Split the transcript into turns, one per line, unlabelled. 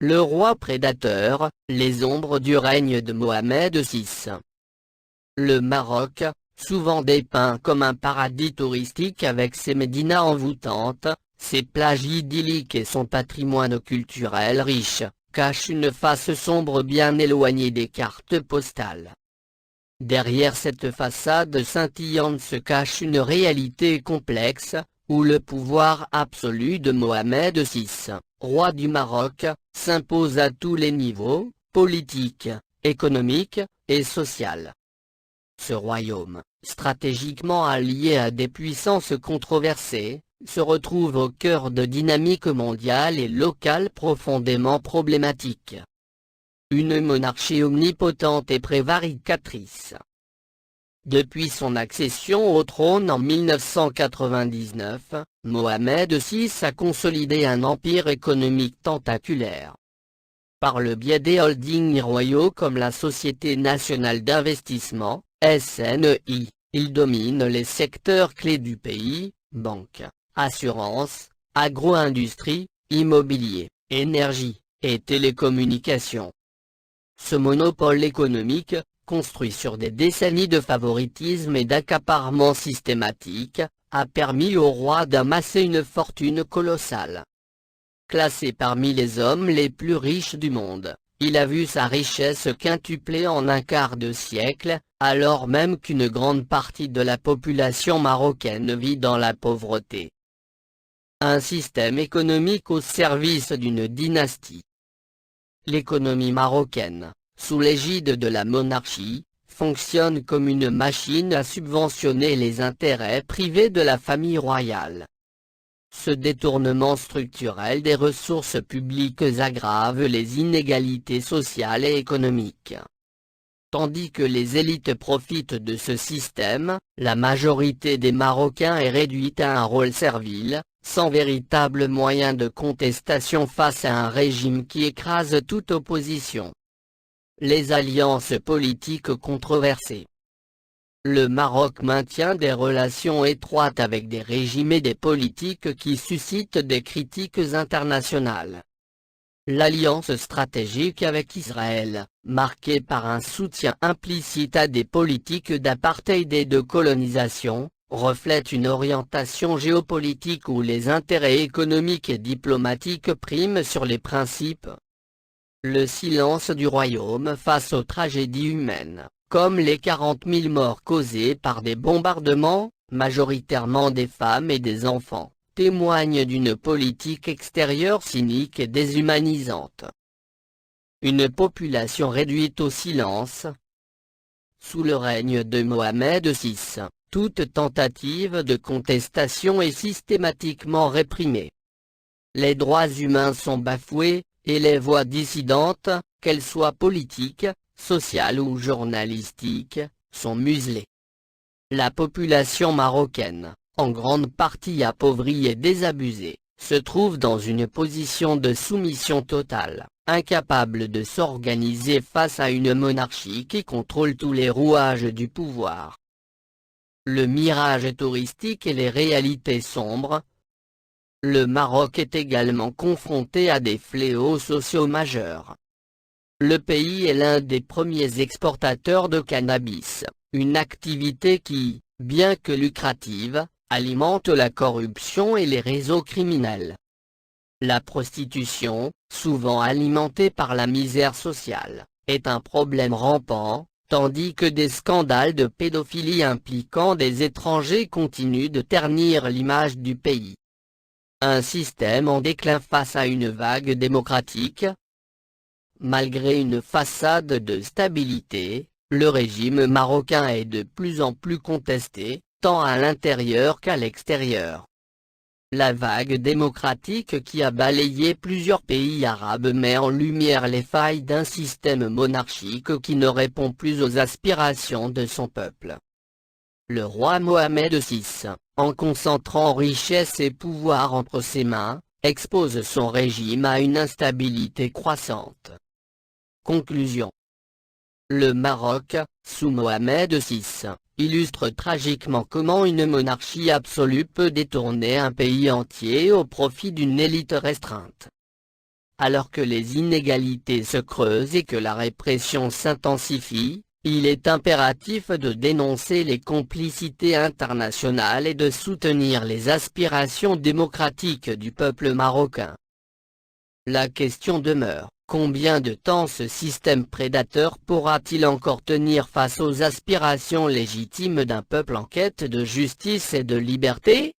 Le roi prédateur, les ombres du règne de Mohamed VI. Le Maroc, souvent dépeint comme un paradis touristique avec ses médinas envoûtantes, ses plages idylliques et son patrimoine culturel riche, cache une face sombre bien éloignée des cartes postales. Derrière cette façade scintillante se cache une réalité complexe, où le pouvoir absolu de Mohamed VI, roi du Maroc, s'impose à tous les niveaux, politique, économique et social. Ce royaume, stratégiquement allié à des puissances controversées, se retrouve au cœur de dynamiques mondiales et locales profondément problématiques. Une monarchie omnipotente et prévaricatrice. Depuis son accession au trône en 1999, Mohamed VI a consolidé un empire économique tentaculaire. Par le biais des holdings royaux comme la Société nationale d'investissement, SNI, il domine les secteurs clés du pays, banque, assurance, agro-industrie, immobilier, énergie, et télécommunications. Ce monopole économique, construit sur des décennies de favoritisme et d'accaparement systématique, a permis au roi d'amasser une fortune colossale. Classé parmi les hommes les plus riches du monde, il a vu sa richesse quintuplée en un quart de siècle, alors même qu'une grande partie de la population marocaine vit dans la pauvreté. Un système économique au service d'une dynastie. L'économie marocaine, sous l'égide de la monarchie, fonctionne comme une machine à subventionner les intérêts privés de la famille royale. Ce détournement structurel des ressources publiques aggrave les inégalités sociales et économiques. Tandis que les élites profitent de ce système, la majorité des Marocains est réduite à un rôle servile, sans véritable moyen de contestation face à un régime qui écrase toute opposition. Les alliances politiques controversées. Le Maroc maintient des relations étroites avec des régimes et des politiques qui suscitent des critiques internationales. L'alliance stratégique avec Israël, marquée par un soutien implicite à des politiques d'apartheid et de colonisation, reflète une orientation géopolitique où les intérêts économiques et diplomatiques priment sur les principes. Le silence du royaume face aux tragédies humaines, comme les 40 000 morts causés par des bombardements, majoritairement des femmes et des enfants, témoigne d'une politique extérieure cynique et déshumanisante. Une population réduite au silence. Sous le règne de Mohamed VI, toute tentative de contestation est systématiquement réprimée. Les droits humains sont bafoués, et les voix dissidentes, qu'elles soient politiques, sociales ou journalistiques, sont muselées. La population marocaine, en grande partie appauvrie et désabusée, se trouve dans une position de soumission totale, incapable de s'organiser face à une monarchie qui contrôle tous les rouages du pouvoir. Le mirage touristique et les réalités sombres. Le Maroc est également confronté à des fléaux sociaux majeurs. Le pays est l'un des premiers exportateurs de cannabis, une activité qui, bien que lucrative, alimente la corruption et les réseaux criminels. La prostitution, souvent alimentée par la misère sociale, est un problème rampant, tandis que des scandales de pédophilie impliquant des étrangers continuent de ternir l'image du pays. Un système en déclin face à une vague démocratique. Malgré une façade de stabilité, le régime marocain est de plus en plus contesté, tant à l'intérieur qu'à l'extérieur. La vague démocratique qui a balayé plusieurs pays arabes met en lumière les failles d'un système monarchique qui ne répond plus aux aspirations de son peuple. Le roi Mohamed VI, en concentrant richesse et pouvoir entre ses mains, expose son régime à une instabilité croissante. Conclusion. Le Maroc, sous Mohamed VI, illustre tragiquement comment une monarchie absolue peut détourner un pays entier au profit d'une élite restreinte. Alors que les inégalités se creusent et que la répression s'intensifie, il est impératif de dénoncer les complicités internationales et de soutenir les aspirations démocratiques du peuple marocain. La question demeure, combien de temps ce système prédateur pourra-t-il encore tenir face aux aspirations légitimes d'un peuple en quête de justice et de liberté ?